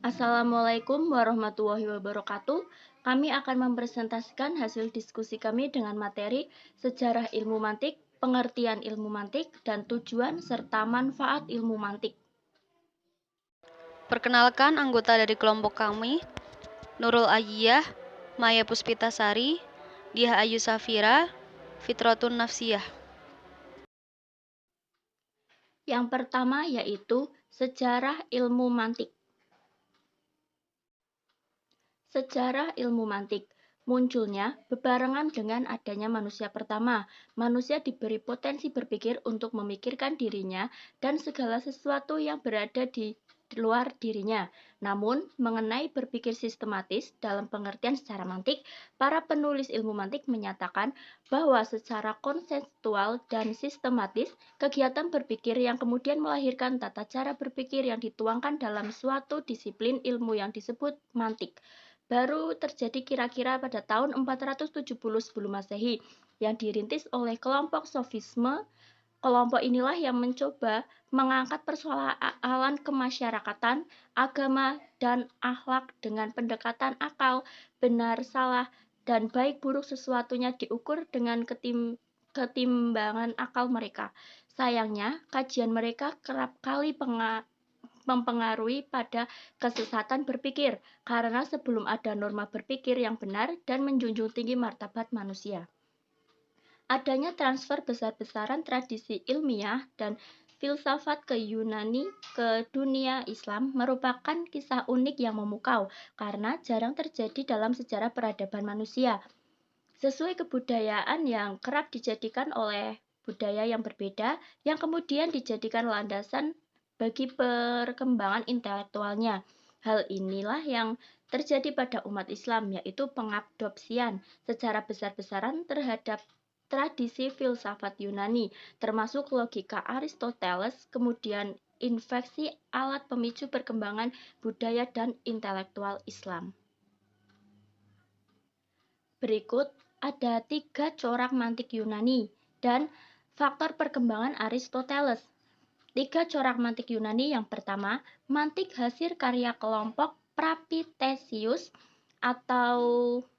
Assalamualaikum warahmatullahi wabarakatuh. Kami akan mempresentasikan hasil diskusi kami dengan materi sejarah ilmu mantik, pengertian ilmu mantik, dan tujuan serta manfaat ilmu mantik. Perkenalkan anggota dari kelompok kami, Nurul Ayiyah, Maya Puspitasari, Diah Ayu Safira, Fitratun Nafsiyah. Yang pertama yaitu sejarah ilmu mantik. Sejarah ilmu mantik munculnya bebarengan dengan adanya manusia pertama. Manusia diberi potensi berpikir untuk memikirkan dirinya dan segala sesuatu yang berada di luar dirinya. Namun, mengenai berpikir sistematis dalam pengertian secara mantik, para penulis ilmu mantik menyatakan bahwa secara konseptual dan sistematis, kegiatan berpikir yang kemudian melahirkan tata cara berpikir yang dituangkan dalam suatu disiplin ilmu yang disebut mantik baru terjadi kira-kira pada tahun 470 sebelum Masehi yang dirintis oleh kelompok sofisme. Kelompok inilah yang mencoba mengangkat persoalan kemasyarakatan, agama, dan akhlak dengan pendekatan akal, benar, salah, dan baik buruk sesuatunya diukur dengan ketimbangan akal mereka. Sayangnya, kajian mereka kerap kali mempengaruhi pada kesesatan berpikir, karena sebelum ada norma berpikir yang benar dan menjunjung tinggi martabat manusia. Adanya transfer besar-besaran tradisi ilmiah dan filsafat ke Yunani ke dunia Islam merupakan kisah unik yang memukau karena jarang terjadi dalam sejarah peradaban manusia. Sesuai kebudayaan yang kerap dijadikan oleh budaya yang berbeda yang kemudian dijadikan landasan bagi perkembangan intelektualnya. Hal inilah yang terjadi pada umat Islam, yaitu pengadopsian secara besar-besaran terhadap tradisi filsafat Yunani, termasuk logika Aristoteles, kemudian infeksi alat pemicu perkembangan budaya dan intelektual Islam. Berikut ada 3 corak mantik Yunani dan faktor perkembangan Aristoteles. 3 corak mantik Yunani yang pertama, mantik hasil karya kelompok Prapitesius atau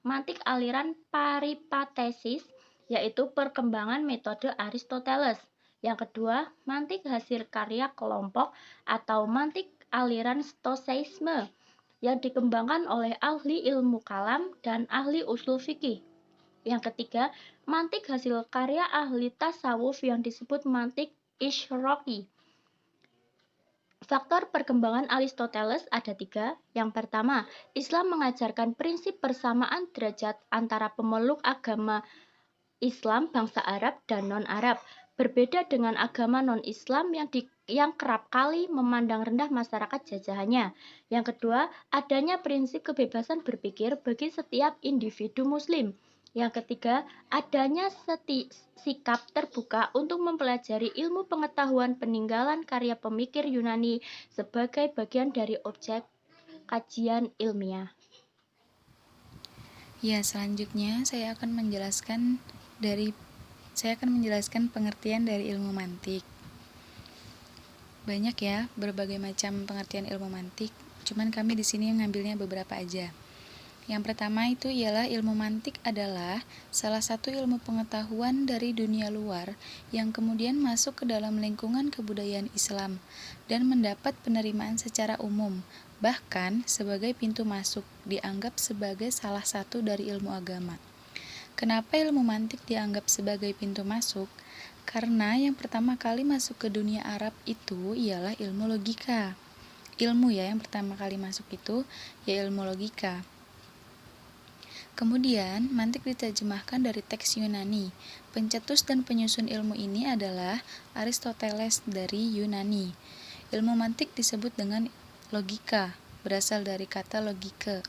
mantik aliran Peripatesis, yaitu perkembangan metode Aristoteles. Yang kedua, mantik hasil karya kelompok atau mantik aliran Stoicisme yang dikembangkan oleh ahli ilmu kalam dan ahli usul fikih. Yang ketiga, mantik hasil karya ahli tasawuf yang disebut mantik Ishraqi. Faktor perkembangan Aristoteles ada 3. Yang pertama, Islam mengajarkan prinsip persamaan derajat antara pemeluk agama Islam bangsa Arab dan non-Arab. Berbeda dengan agama non-Islam yang kerap kali memandang rendah masyarakat jajahannya. Yang kedua, adanya prinsip kebebasan berpikir bagi setiap individu muslim. Yang ketiga, adanya sikap terbuka untuk mempelajari ilmu pengetahuan peninggalan karya pemikir Yunani sebagai bagian dari objek kajian ilmiah. Ya, selanjutnya saya akan menjelaskan pengertian dari ilmu mantik. Banyak ya berbagai macam pengertian ilmu mantik, cuman kami di sini mengambilnya beberapa aja. Yang pertama itu ialah ilmu mantik adalah salah satu ilmu pengetahuan dari dunia luar yang kemudian masuk ke dalam lingkungan kebudayaan Islam dan mendapat penerimaan secara umum, bahkan sebagai pintu masuk, dianggap sebagai salah satu dari ilmu agama. Kenapa ilmu mantik dianggap sebagai pintu masuk? Karena yang pertama kali masuk ke dunia Arab itu ialah ilmu logika. Ilmu yang pertama kali masuk itu ya ilmu logika. Kemudian, mantik diterjemahkan dari teks Yunani. Pencetus dan penyusun ilmu ini adalah Aristoteles dari Yunani. Ilmu mantik disebut dengan logika, berasal dari kata logike,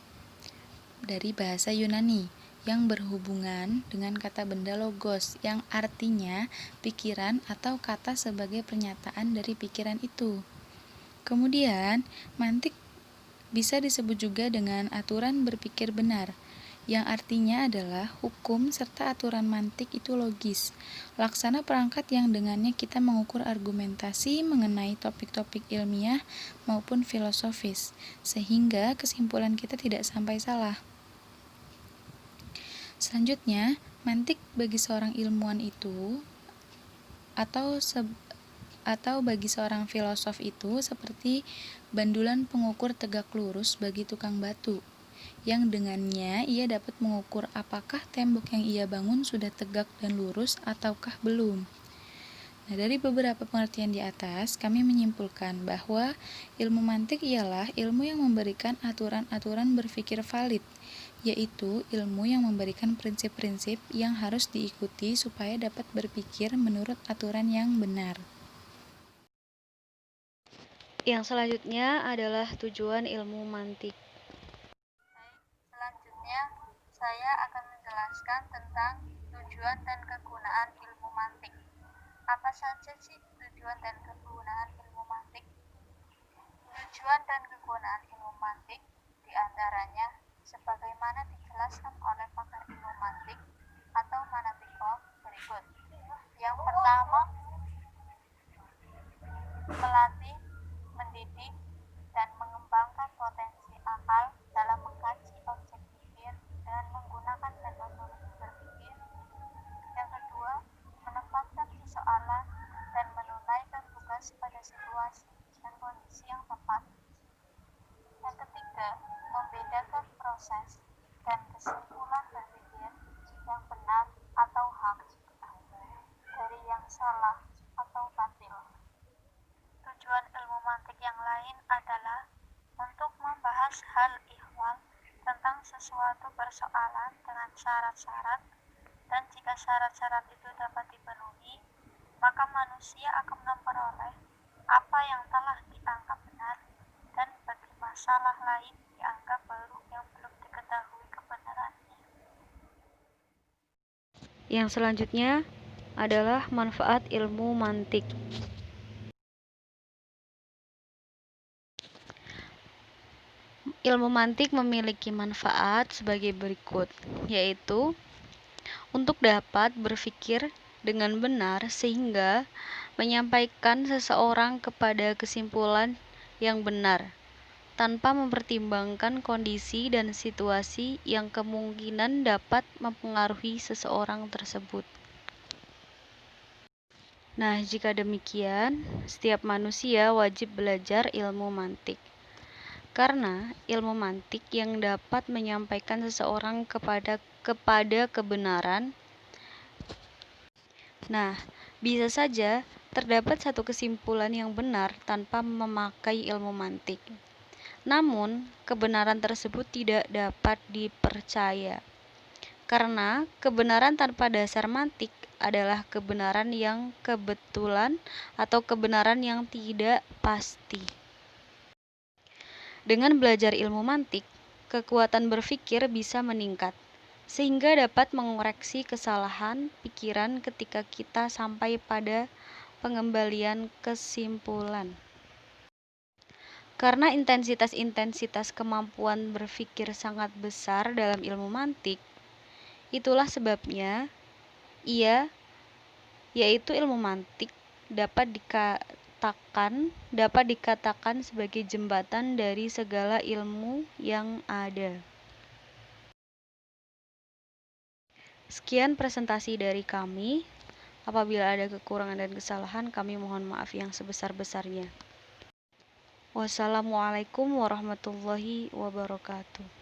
dari bahasa Yunani, yang berhubungan dengan kata benda logos, yang artinya pikiran atau kata sebagai pernyataan dari pikiran itu. Kemudian, mantik bisa disebut juga dengan aturan berpikir benar, yang artinya adalah hukum serta aturan mantik itu logis, laksana perangkat yang dengannya kita mengukur argumentasi mengenai topik-topik ilmiah maupun filosofis, sehingga kesimpulan kita tidak sampai salah. Selanjutnya, mantik bagi seorang ilmuwan itu atau bagi seorang filosof itu seperti bandulan pengukur tegak lurus bagi tukang batu, yang dengannya ia dapat mengukur apakah tembok yang ia bangun sudah tegak dan lurus ataukah belum. Nah, dari beberapa pengertian di atas, kami menyimpulkan bahwa ilmu mantik ialah ilmu yang memberikan aturan-aturan berpikir valid, yaitu ilmu yang memberikan prinsip-prinsip yang harus diikuti supaya dapat berpikir menurut aturan yang benar. Yang selanjutnya adalah tujuan ilmu mantik. Selanjutnya, saya akan menjelaskan tentang tujuan dan kegunaan ilmu mantik. Apa saja sih tujuan dan kegunaan ilmu mantik? Tujuan dan kegunaan ilmu mantik diantaranya sebagaimana dijelaskan oleh pakar ilmu mantik atau manatiko berikut. Yang pertama, melatih, mendidik, dan mengembangkan potensi akal dalam mengkaji objek pikir dan menggunakan metodologi berpikir. Yang kedua, menempatkan persoalan dan menunaikan tugas pada situasi dan kondisi yang tepat. Yang ketiga, membedakan proses dan kesimpulan berpikir yang benar atau hak dari yang salah atau batil. Tujuan ilmu mantik yang lain adalah untuk membahas hal ihwal tentang sesuatu persoalan dengan syarat-syarat, dan jika syarat-syarat itu dapat dipenuhi, maka manusia akan memperoleh apa yang telah dianggap benar, dan bagi masalah lain dianggap baru yang belum diketahui kebenarannya. Yang selanjutnya adalah manfaat ilmu mantik. Ilmu mantik memiliki manfaat sebagai berikut, yaitu untuk dapat berpikir dengan benar sehingga menyampaikan seseorang kepada kesimpulan yang benar tanpa mempertimbangkan kondisi dan situasi yang kemungkinan dapat mempengaruhi seseorang tersebut. Nah, jika demikian, setiap manusia wajib belajar ilmu mantik. Karena ilmu mantik yang dapat menyampaikan seseorang kepada kebenaran. Nah, bisa saja terdapat satu kesimpulan yang benar tanpa memakai ilmu mantik. Namun, kebenaran tersebut tidak dapat dipercaya. Karena kebenaran tanpa dasar mantik adalah kebenaran yang kebetulan atau kebenaran yang tidak pasti. Dengan belajar ilmu mantik, kekuatan berpikir bisa meningkat, sehingga dapat mengoreksi kesalahan pikiran ketika kita sampai pada pengembalian kesimpulan. Karena intensitas-intensitas kemampuan berpikir sangat besar dalam ilmu mantik, itulah sebabnya yaitu ilmu mantik dapat dikatakan sebagai jembatan dari segala ilmu yang ada. Sekian presentasi dari kami. Apabila ada kekurangan dan kesalahan, kami mohon maaf yang sebesar-besarnya. Wassalamualaikum warahmatullahi wabarakatuh.